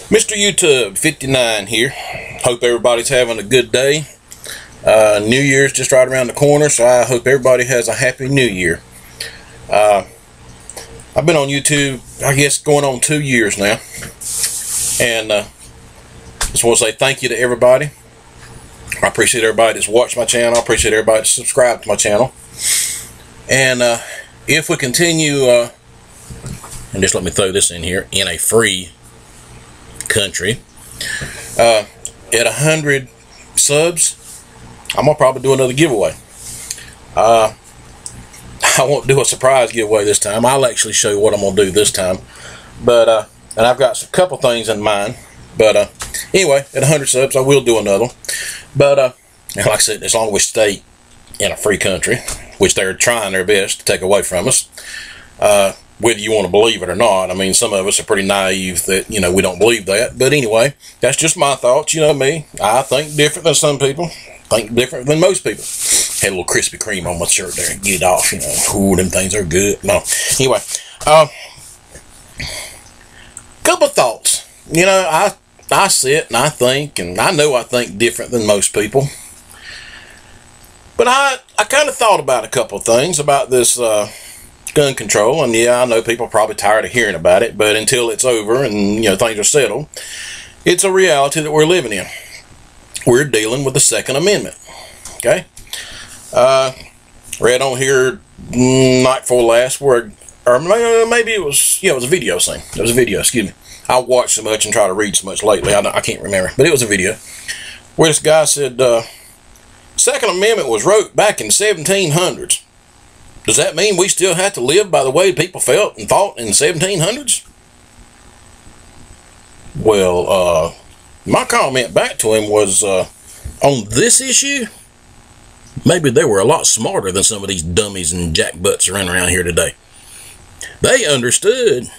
Mr. YouTube 59 here. Hope everybody's having a good day. New Year's just right around the corner, so I hope everybody has a happy New Year. I've been on YouTube, I guess, going on 2 years now. And just want to say thank you to everybody. I appreciate everybody that's watched my channel. I appreciate everybody that's subscribed to my channel. And if we continue, and just let me throw this in here, in a free country, at 100 subs, I'm gonna probably do another giveaway. I won't do a surprise giveaway this time. I'll actually show you what I'm gonna do this time. But and I've got a couple things in mind. But anyway, at 100 subs, I will do another one. But and like I said, as long as we stay in a free country, which they're trying their best to take away from us, whether you want to believe it or not. I mean, some of us are pretty naive that, you know, we don't believe that. But anyway, that's just my thoughts. You know me. I think different than some people. Think different than most people. Had a little Krispy Kreme on my shirt there. Get it off, you know. Ooh, them things are good. No. Anyway, couple of thoughts. You know, I sit and I think, and I know I think different than most people. But I kind of thought about a couple of things about this gun control, and yeah, I know people are probably tired of hearing about it, but until it's over and, you know, things are settled, it's a reality that we're living in. We're dealing with the Second Amendment. Okay? Read on here night before last, where, or maybe it was, yeah, it was a video thing. It was a video, excuse me. I watch so much and try to read so much lately, I can't remember, but it was a video where this guy said, Second Amendment was wrote back in 1700s. Does that mean we still have to live by the way people felt and thought in the 1700s? Well, my comment back to him was, on this issue, maybe they were a lot smarter than some of these dummies and jackbutts running around here today. They understood,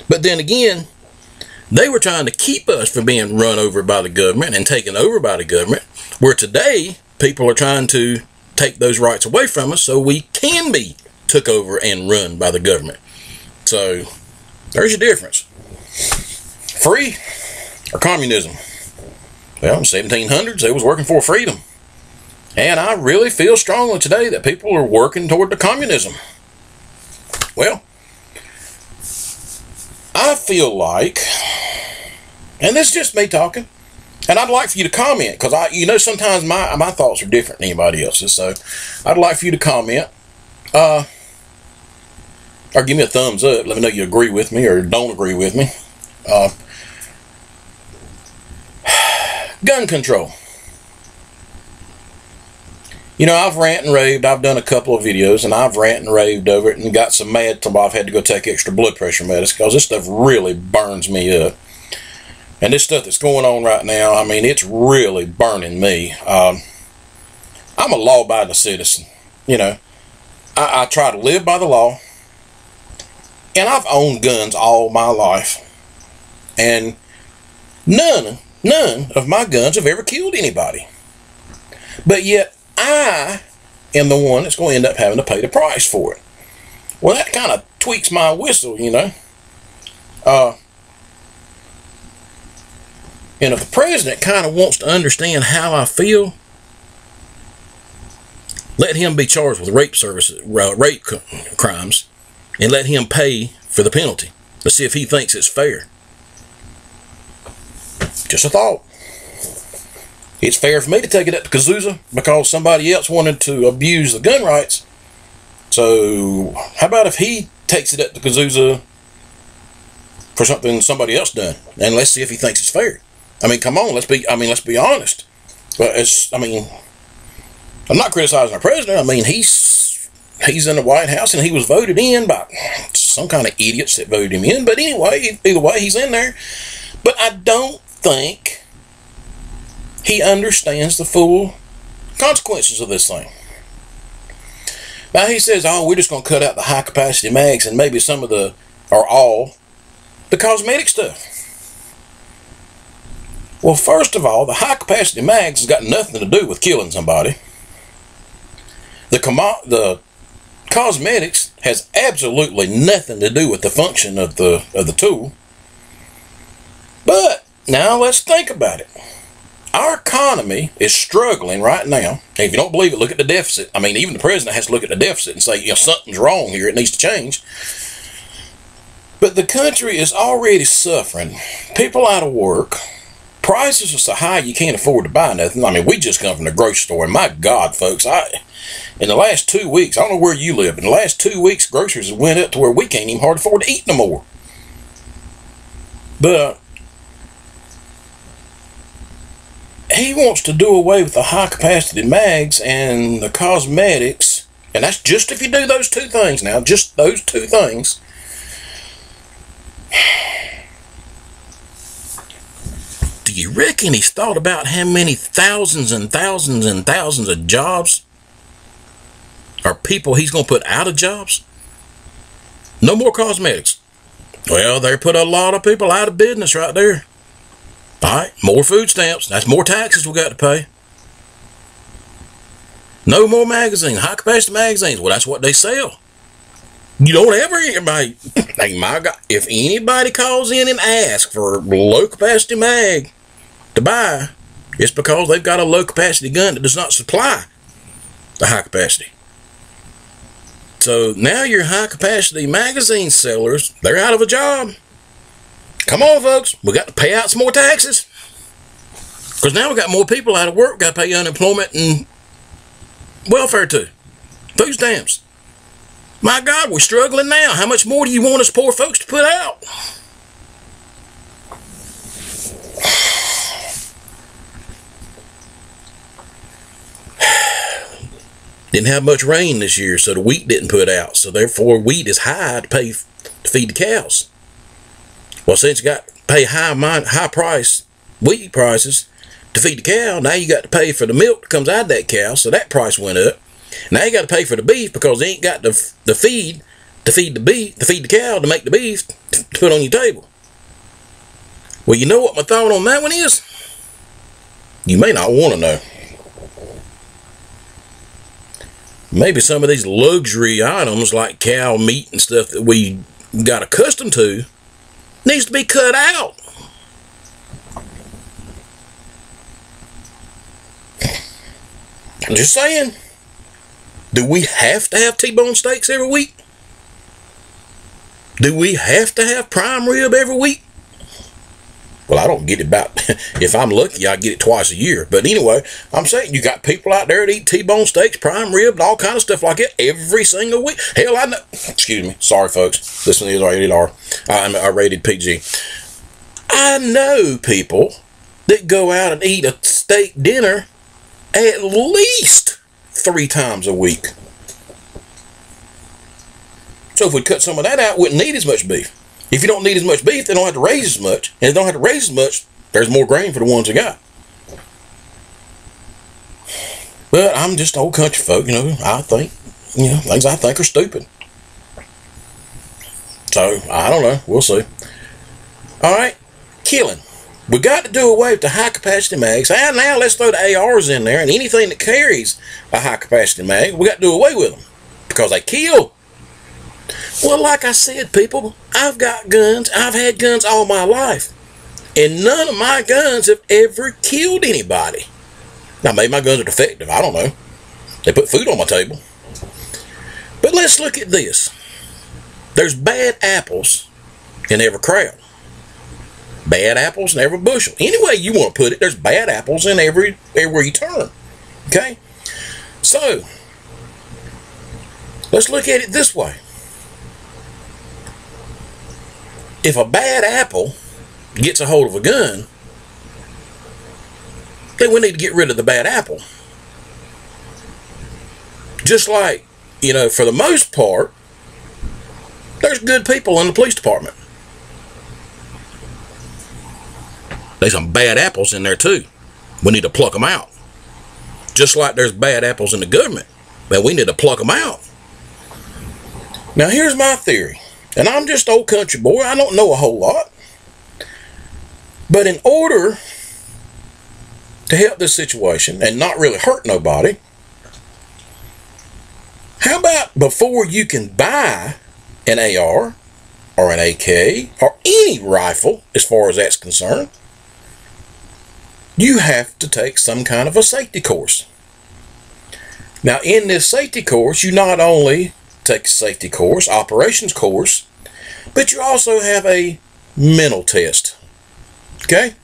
but then again, they were trying to keep us from being run over by the government and taken over by the government, where today, people are trying to take those rights away from us so we can be took over and run by the government. So, there's your difference. Free or communism? Well, in the 1700s, they was working for freedom. And I really feel strongly today that people are working toward the communism. Well, I feel like, and this is just me talking, and I'd like for you to comment, because you know, sometimes my thoughts are different than anybody else's. So I'd like for you to comment, or give me a thumbs up. Let me know you agree with me or don't agree with me. Gun control. You know, I've ranted and raved. I've done a couple of videos, and I've ranted and raved over it, and got some mad till I've had to go take extra blood pressure medicine, because this stuff really burns me up. And this stuff that's going on right now, I mean, it's really burning me. I'm a law-abiding citizen. You know, I try to live by the law. And I've owned guns all my life. And none of my guns have ever killed anybody. But yet, I am the one that's going to end up having to pay the price for it. Well, that kind of tweaks my whistle, you know. And if the president kind of wants to understand how I feel, let him be charged with rape crimes, and let him pay for the penalty. Let's see if he thinks it's fair. Just a thought. It's fair for me to take it up to Kazuza because somebody else wanted to abuse the gun rights. So how about if he takes it up to Kazuza for something somebody else done, and let's see if he thinks it's fair. I mean, come on, let's be honest. But I'm not criticizing our president. I mean, he's in the White House, and he was voted in by some kind of idiots that voted him in. But anyway, either way, he's in there. But I don't think he understands the full consequences of this thing. Now, he says, oh, we're just going to cut out the high-capacity mags and maybe some of the, or all, the cosmetic stuff. Well, first of all, the high-capacity mags has got nothing to do with killing somebody. The cosmetics has absolutely nothing to do with the function of the tool. But now let's think about it. Our economy is struggling right now. And if you don't believe it, look at the deficit. I mean, even the president has to look at the deficit and say, you know, something's wrong here. It needs to change. But the country is already suffering. People out of work. Prices are so high you can't afford to buy nothing. I mean, we just come from the grocery store, and my God, folks, in the last 2 weeks, I don't know where you live, in the last 2 weeks, groceries have went up to where we can't even hardly afford to eat no more. But he wants to do away with the high-capacity mags and the cosmetics, and that's just if you do those two things now, just those two things. Do you reckon he's thought about how many thousands and thousands and thousands of jobs or people he's going to put out of jobs? No more cosmetics. Well, they put a lot of people out of business right there. All right, more food stamps. That's more taxes we got to pay. No more magazines, high-capacity magazines. Well, that's what they sell. You don't ever hear anybody, hey, my God, if anybody calls in and asks for a low-capacity mag to buy, it's because they've got a low-capacity gun that does not supply the high-capacity. So now your high-capacity magazine sellers, they're out of a job. Come on, folks. We got to pay out some more taxes. Because now we got more people out of work. Got to pay unemployment and welfare too. Food stamps. My God, we're struggling now. How much more do you want us poor folks to put out? Didn't have much rain this year, so the wheat didn't put out. So therefore, wheat is high to pay to feed the cows. Well, since you got to pay high price wheat prices to feed the cow, now you got to pay for the milk that comes out of that cow, so that price went up. Now you got to pay for the beef because they ain't got the feed to feed the cow to make the beef to put on your table. Well, you know what my thought on that one is? You may not want to know. Maybe some of these luxury items like cow meat and stuff that we got accustomed to needs to be cut out. I'm just saying. Do we have to have T-bone steaks every week? Do we have to have prime rib every week? Well, I don't get it about, if I'm lucky, I get it twice a year. But anyway, I'm saying you got people out there that eat T-bone steaks, prime rib, and all kind of stuff like that every single week. Hell, I know. Excuse me. Sorry, folks. Listen to this rated R. I'm rated PG. I know people that go out and eat a steak dinner at least 3 times a week. So if we cut some of that out, we wouldn't need as much beef. If you don't need as much beef, they don't have to raise as much. And if they don't have to raise as much, there's more grain for the ones that got. But I'm just old country folk, you know. I think, you know, things I think are stupid. So, I don't know. We'll see. All right. Killing. We got to do away with the high-capacity mags. And now let's throw the ARs in there. And anything that carries a high-capacity mag, we got to do away with them. Because they kill. Well, like I said, people, I've got guns. I've had guns all my life. And none of my guns have ever killed anybody. Now, maybe my guns are defective. I don't know. They put food on my table. But let's look at this. There's bad apples in every crowd. Bad apples in every bushel. Any way you want to put it, there's bad apples in everywhere you turn. Okay? So, let's look at it this way. If a bad apple gets a hold of a gun, then we need to get rid of the bad apple. Just like, you know, for the most part, there's good people in the police department. There's some bad apples in there too. We need to pluck them out. Just like there's bad apples in the government, but we need to pluck them out. Now here's my theory. And I'm just old country boy. I don't know a whole lot. But in order to help this situation and not really hurt nobody, how about before you can buy an AR or an AK or any rifle, as far as that's concerned, you have to take some kind of a safety course. Now, in this safety course, you not only take a safety course, operations course, but you also have a mental test. Okay?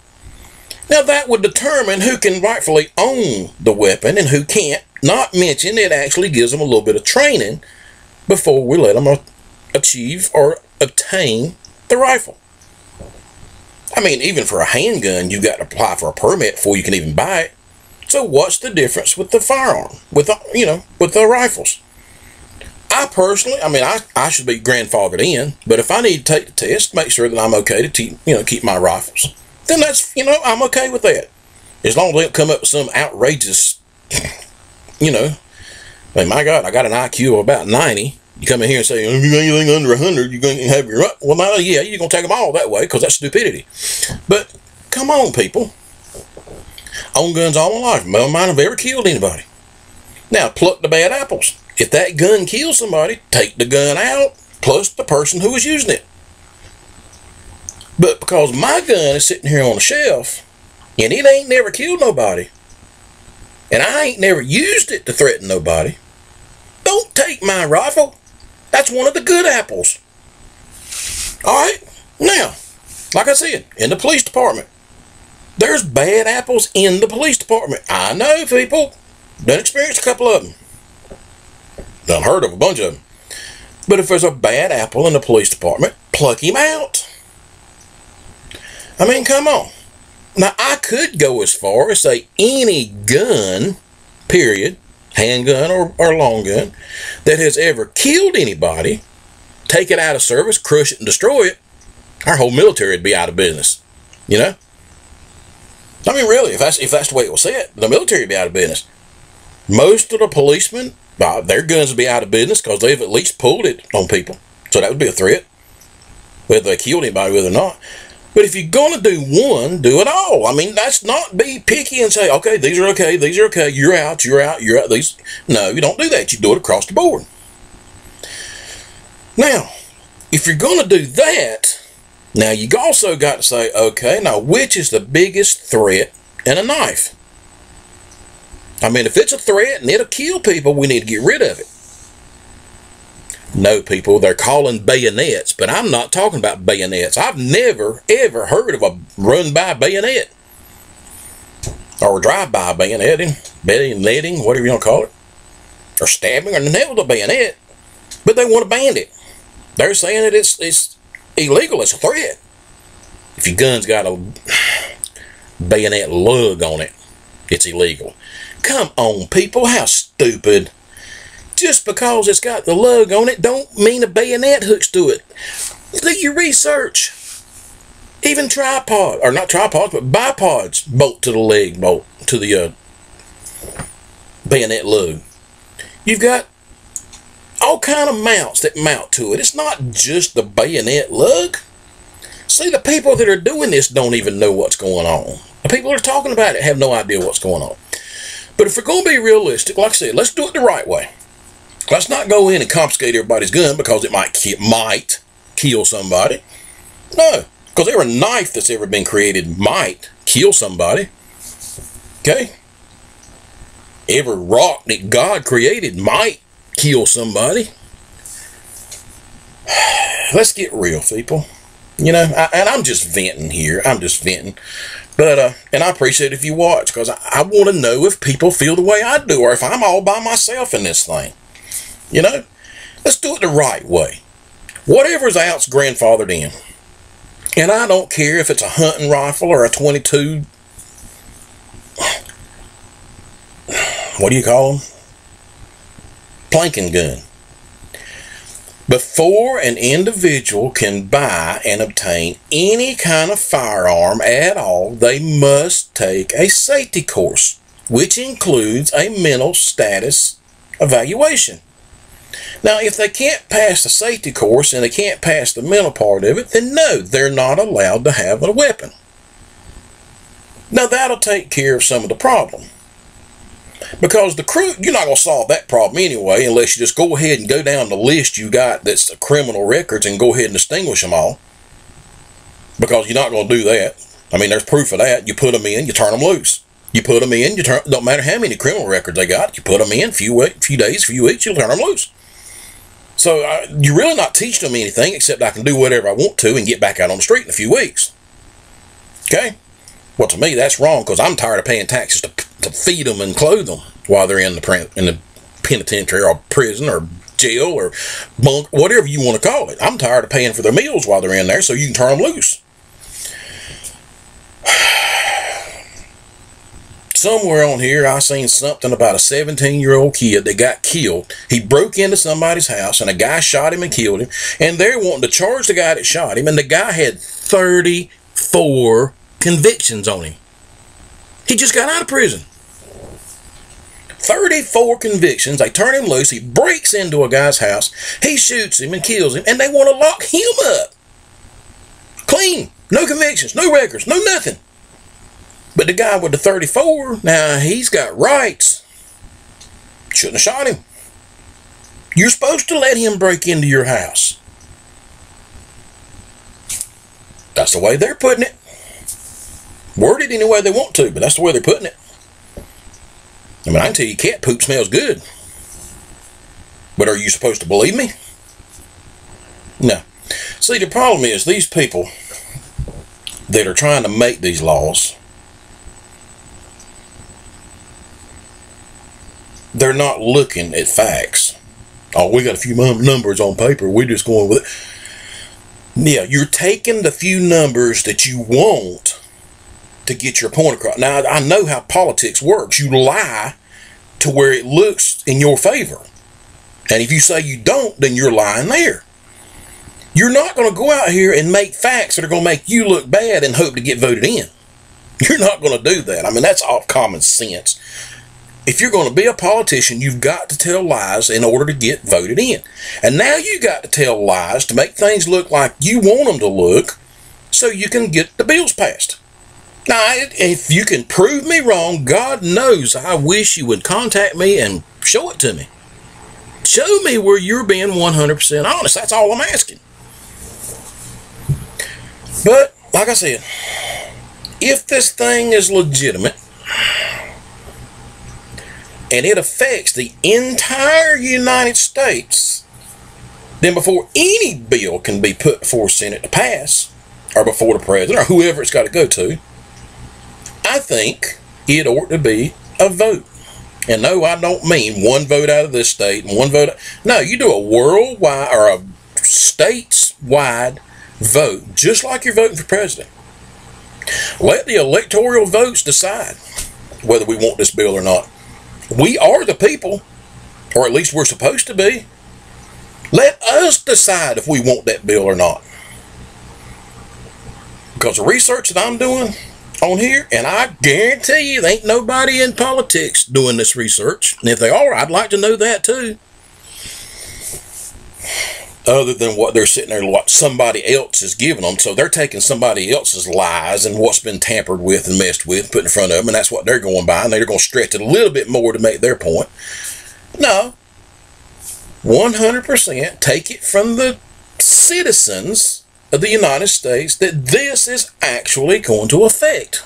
Now, that would determine who can rightfully own the weapon and who can't. Not mention it actually gives them a little bit of training before we let them achieve or obtain the rifle. I mean, even for a handgun, you've got to apply for a permit before you can even buy it. So what's the difference with the firearm, with the rifles? I personally, I should be grandfathered in, but if I need to take the test, make sure that I'm okay to keep my rifles, then that's, I'm okay with that. As long as they don't come up with some outrageous, my God, I got an IQ of about 90. You come in here and say, if you got anything under 100, you're going to have your... Well, no, yeah, you're going to take them all that way because that's stupidity. But come on, people. Own guns all my life. None of mine have ever killed anybody. Now, pluck the bad apples. If that gun kills somebody, take the gun out, plus the person who was using it. But because my gun is sitting here on the shelf, and it ain't never killed nobody, and I ain't never used it to threaten nobody, don't take my rifle. That's one of the good apples. Alright? Now, like I said, in the police department, there's bad apples in the police department. I know, people. Done experienced a couple of them. Done heard of a bunch of them. But if there's a bad apple in the police department, pluck him out. I mean, come on. Now, I could go as far as say any gun, period, handgun or long gun, that has ever killed anybody, take it out of service, crush it and destroy it, our whole military would be out of business. I mean, really, if that's the way it was said, the military would be out of business. Most of the policemen, their guns would be out of business because they've at least pulled it on people. So that would be a threat, whether they killed anybody with it or not. But if you're going to do one, do it all. I mean, that's not be picky and say, okay, these are okay, you're out. These. No, you don't do that. You do it across the board. Now, if you're going to do that, now you also got to say, okay, now which is the biggest threat in a knife? I mean, if it's a threat and it'll kill people, we need to get rid of it. No, people, they're calling bayonets, but I'm not talking about bayonets. I've never, ever heard of a run-by bayonet. Or drive-by bayoneting, whatever you want to call it. Or stabbing, or nothing with a bayonet. But they want to ban it. They're saying that it's illegal, it's a threat. If your gun's got a bayonet lug on it, it's illegal. Come on, people, how stupid. Just because it's got the lug on it don't mean a bayonet hooks to it. Do your research. Even not tripods, but bipods bolt to the leg, bolt to the bayonet lug. You've got all kind of mounts that mount to it. It's not just the bayonet lug. See, the people that are doing this don't even know what's going on. The people that are talking about it have no idea what's going on. But if we're going to be realistic, like I said, let's do it the right way. Let's not go in and confiscate everybody's gun because it might kill somebody. No, because every knife that's ever been created might kill somebody. Okay? Every rock that God created might kill somebody. Let's get real, people. And I'm just venting here. I'm just venting. But, and I appreciate if you watch because I want to know if people feel the way I do or if I'm all by myself in this thing. Let's do it the right way. Whatever's out's grandfathered in. And I don't care if it's a hunting rifle or a 22, what do you call them? Planking gun. Before an individual can buy and obtain any kind of firearm at all, they must take a safety course, which includes a mental status evaluation. Now, if they can't pass the safety course and they can't pass the mental part of it, then no, they're not allowed to have a weapon. Now, that'll take care of some of the problem. Because the crew, you're not going to solve that problem anyway unless you just go ahead and go down the list you got that's the criminal records and go ahead and distinguish them all. Because you're not going to do that. I mean, there's proof of that. You put them in, you turn them loose. You put them in, don't matter how many criminal records they got, you put them in, few days, few weeks, you'll turn them loose. So you're really not teaching them anything except I can do whatever I want to and get back out on the street in a few weeks. Okay? Well, to me, that's wrong because I'm tired of paying taxes to feed them and clothe them while they're in the penitentiary or prison or jail or bunk, whatever you want to call it. I'm tired of paying for their meals while they're in there so you can turn them loose. Somewhere on here, I seen something about a 17-year-old kid that got killed. He broke into somebody's house, and a guy shot him and killed him. And they're wanting to charge the guy that shot him, and the guy had 34 convictions on him. He just got out of prison. 34 convictions. They turn him loose. He breaks into a guy's house. He shoots him and kills him, and they want to lock him up. Clean. No convictions, no records, no nothing. But the guy with the 34, now he's got rights. Shouldn't have shot him. You're supposed to let him break into your house. That's the way they're putting it. Word it any way they want to, but that's the way they're putting it. I mean, I can tell you cat poop smells good. But are you supposed to believe me? No. See, the problem is these people that are trying to make these laws, they're not looking at facts. Oh, we got a few numbers on paper. We're just going with it. Yeah, you're taking the few numbers that you want to get your point across. Now, I know how politics works. You lie to where it looks in your favor. And if you say you don't, then you're lying there. You're not going to go out here and make facts that are going to make you look bad and hope to get voted in. You're not going to do that. I mean, that's all common sense. If you're going to be a politician, you've got to tell lies in order to get voted in. And now you got to tell lies to make things look like you want them to look so you can get the bills passed. Now, if you can prove me wrong, God knows I wish you would contact me and show it to me. Show me where you're being 100% honest. That's all I'm asking. But, like I said, if this thing is legitimate, and it affects the entire United States, then before any bill can be put before Senate to pass, or before the president, or whoever it's got to go to, I think it ought to be a vote. And no, I don't mean one vote out of this state and one vote. No, you do a worldwide or a states-wide vote, just like you're voting for president. Let the electoral votes decide whether we want this bill or not. We are the people, or at least we're supposed to be. Let us decide if we want that bill or not. Because the research that I'm doing on here, and I guarantee you there ain't nobody in politics doing this research. And if they are, I'd like to know that too. Other than what they're sitting there, what somebody else is giving them. So they're taking somebody else's lies and what's been tampered with and messed with, put in front of them, and that's what they're going by, and they're going to stretch it a little bit more to make their point. No. 100% take it from the citizens of the United States that this is actually going to affect.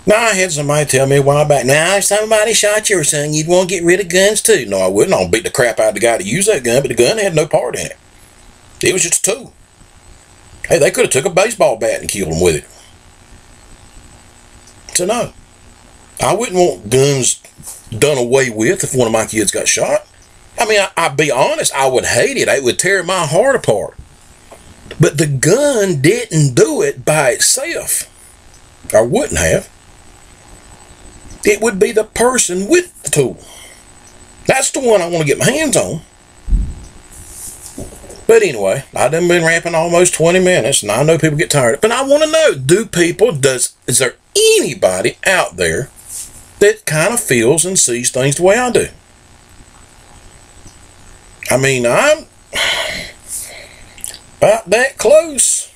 Now, I had somebody tell me a while back, now if somebody shot your son, you'd want to get rid of guns too. No, I wouldn't. I'll beat the crap out of the guy to use that gun, but the gun had no part in it. It was just a tool. Hey, they could have took a baseball bat and killed him with it. So no. I wouldn't want guns done away with if one of my kids got shot. I mean, I'll be honest, I would hate it. It would tear my heart apart. But the gun didn't do it by itself. Or wouldn't have. It would be the person with the tool. That's the one I want to get my hands on. But anyway, I've done been rapping almost 20 minutes, and I know people get tired. But I want to know, is there anybody out there that kind of feels and sees things the way I do? I mean, I'm about that close.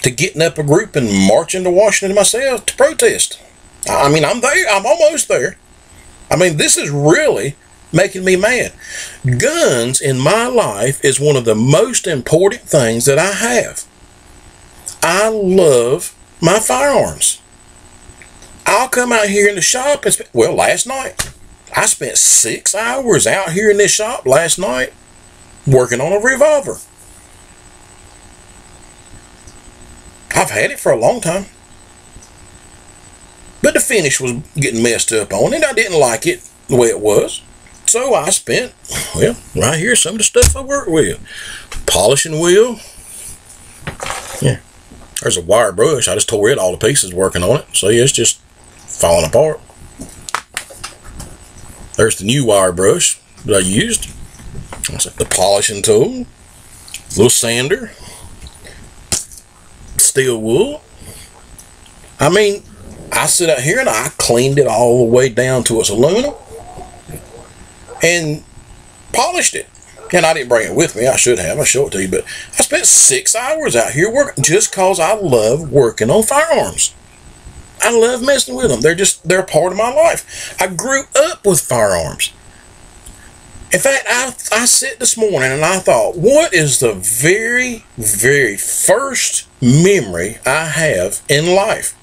to getting up a group and marching to Washington myself to protest. I mean, I'm there. I'm almost there. I mean, this is really making me mad. Guns in my life is one of the most important things that I have. I love my firearms. I'll come out here in the shop and well, last night, I spent 6 hours out here in this shop last night working on a revolver. I've had it for a long time. But the finish was getting messed up on it. I didn't like it the way it was. So I spent, well, right here, some of the stuff I work with. Polishing wheel. Yeah. There's a wire brush. I just tore it all to pieces working on it. So yeah, it's just falling apart. There's the new wire brush that I used. That's the polishing tool. Little sander. Steel wool. I mean, I sit out here and I cleaned it all the way down to its aluminum and polished it. And I didn't bring it with me. I should have. I'll show it to you. But I spent 6 hours out here working just because I love working on firearms. I love messing with them. They're a part of my life. I grew up with firearms. In fact, I sat this morning and I thought, what is the very, very first memory I have in life?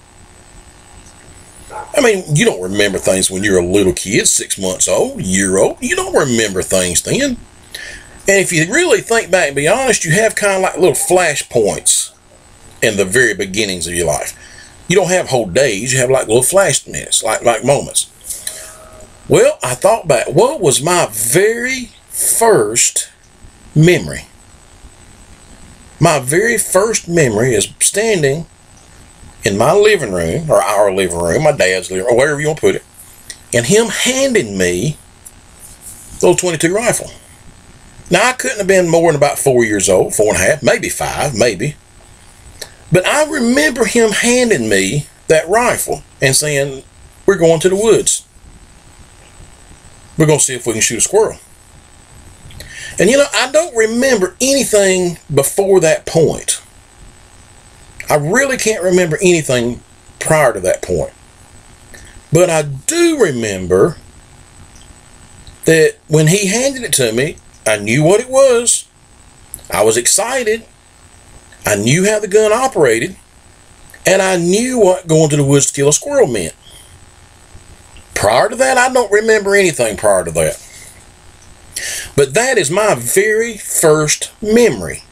I mean, you don't remember things when you're a little kid, 6 months old, a year old. You don't remember things then. And if you really think back and be honest, you have kind of like little flash points in the very beginnings of your life. You don't have whole days. You have like little flash minutes, like moments. Well, I thought back, what was my very first memory? My very first memory is standing in my living room, or our living room, my dad's living room, or wherever you want to put it, and him handing me a little .22 rifle. Now, I couldn't have been more than about 4 years old, 4.5, maybe 5, maybe. But I remember him handing me that rifle and saying, we're going to the woods. We're going to see if we can shoot a squirrel. And you know, I don't remember anything before that point. I really can't remember anything prior to that point. But I do remember that when he handed it to me, I knew what it was. I was excited. I knew how the gun operated. And I knew what going to the woods to kill a squirrel meant. Prior to that, I don't remember anything prior to that. But that is my very first memory.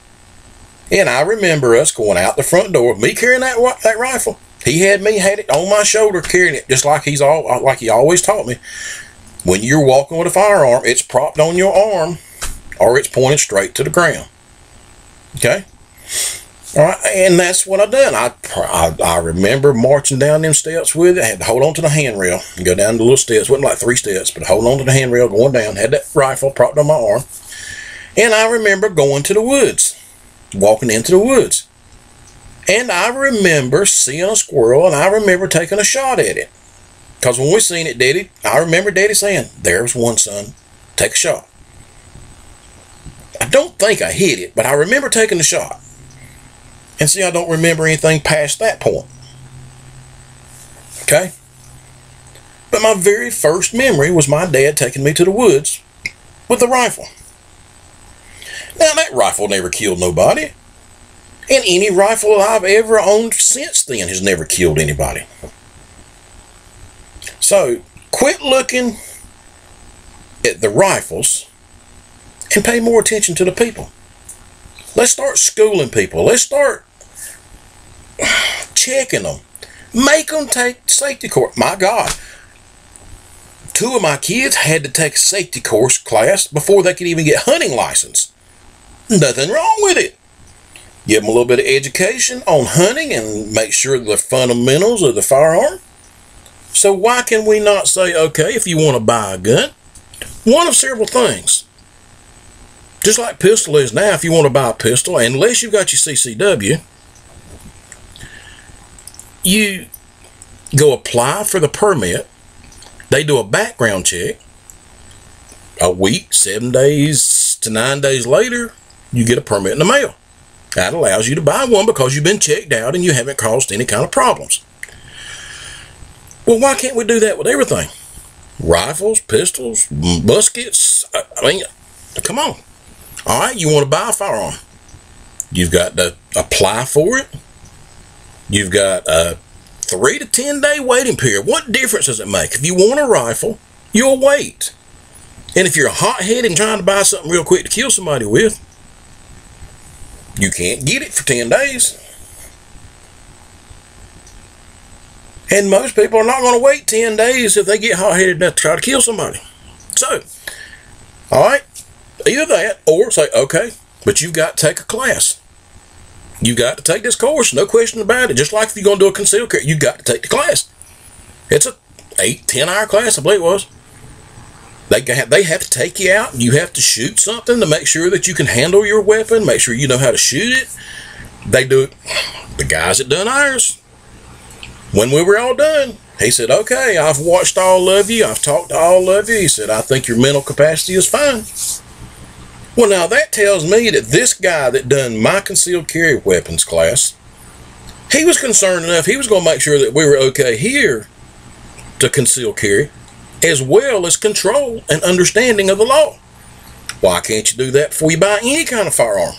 And I remember us going out the front door, me carrying that rifle. He had it on my shoulder, carrying it, just like he always taught me. When you're walking with a firearm, it's propped on your arm, or it's pointed straight to the ground. Okay? All right, and that's what I done. I remember marching down them steps with it. I had to hold on to the handrail and go down the little steps. It wasn't like 3 steps, but hold on to the handrail, going down. Had that rifle propped on my arm. And I remember going to the woods, walking into the woods. And I remember seeing a squirrel, and I remember taking a shot at it. Because when we seen it, I remember Daddy saying, there's one, son. Take a shot. I don't think I hit it, but I remember taking the shot. And see, I don't remember anything past that point. Okay? But my very first memory was my dad taking me to the woods with a rifle. Now, that rifle never killed nobody. And any rifle I've ever owned since then has never killed anybody. So, quit looking at the rifles and pay more attention to the people. Let's start schooling people. Let's start checking them. Make them take safety course. My God. 2 of my kids had to take a safety course class before they could even get a hunting license. Nothing wrong with it. Give them a little bit of education on hunting and make sure the fundamentals of the firearm. So why can we not say, okay, if you want to buy a gun, one of several things. Just like pistol is now, if you want to buy a pistol, unless you've got your CCW, you go apply for the permit. They do a background check. A week, 7 days to 9 days later, you get a permit in the mail. That allows you to buy one because you've been checked out and you haven't caused any kind of problems. Well, why can't we do that with everything? Rifles, pistols, muskets. I mean, come on. All right, you want to buy a firearm. You've got to apply for it. You've got a 3 to 10 day waiting period. What difference does it make? If you want a rifle, you'll wait. And if you're hot-headed and trying to buy something real quick to kill somebody with, you can't get it for 10 days. And most people are not going to wait 10 days if they get hot-headed enough to try to kill somebody. So, all right, either that or say, okay, but you've got to take a class. You've got to take this course, no question about it. Just like if you're going to do a concealed carry, you've got to take the class. It's a 8-10 hour class, I believe it was. They have to take you out. You have to shoot something to make sure that you can handle your weapon, make sure you know how to shoot it. They do it. The guys that done ours, when we were all done, he said, okay, I've watched all of you. I've talked to all of you. He said, I think your mental capacity is fine. Well, now that tells me that this guy that done my concealed carry weapons class, he was concerned enough. He was going to make sure that we were okay here to conceal carry, as well as control and understanding of the law. Why can't you do that before you buy any kind of firearm?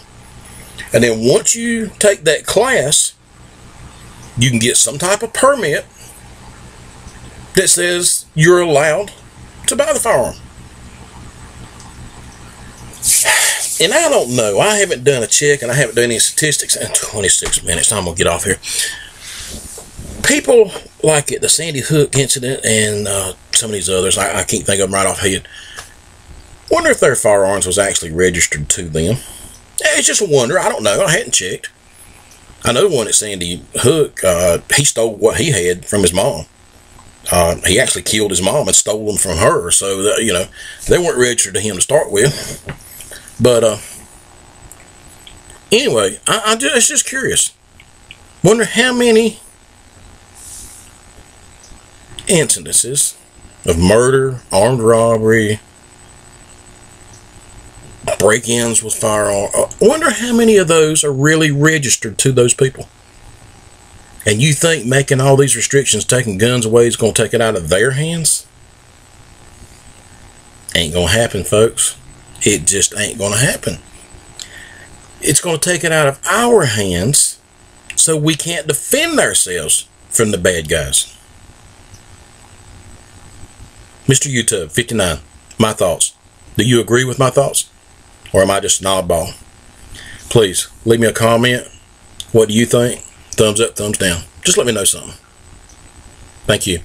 And then once you take that class, you can get some type of permit that says you're allowed to buy the firearm. And I don't know. I haven't done a check and I haven't done any statistics in 26 minutes. I'm going to get off here. People like at the Sandy Hook incident and some of these others, I can't think of them right off head, wonder if their firearms was actually registered to them. It's just a wonder. I don't know. I hadn't checked. I know the one at Sandy Hook, he stole what he had from his mom. He actually killed his mom and stole them from her. So, that, you know, they weren't registered to him to start with. But anyway, it's just curious. Wonder how many incidences of murder, armed robbery, break-ins with firearms. I wonder how many of those are really registered to those people. And you think making all these restrictions, taking guns away, is going to take it out of their hands? Ain't going to happen, folks. It just ain't going to happen. It's going to take it out of our hands so we can't defend ourselves from the bad guys. Mr. YouTube 59, my thoughts. Do you agree with my thoughts? Or am I just an oddball? Please, leave me a comment. What do you think? Thumbs up, thumbs down. Just let me know something. Thank you.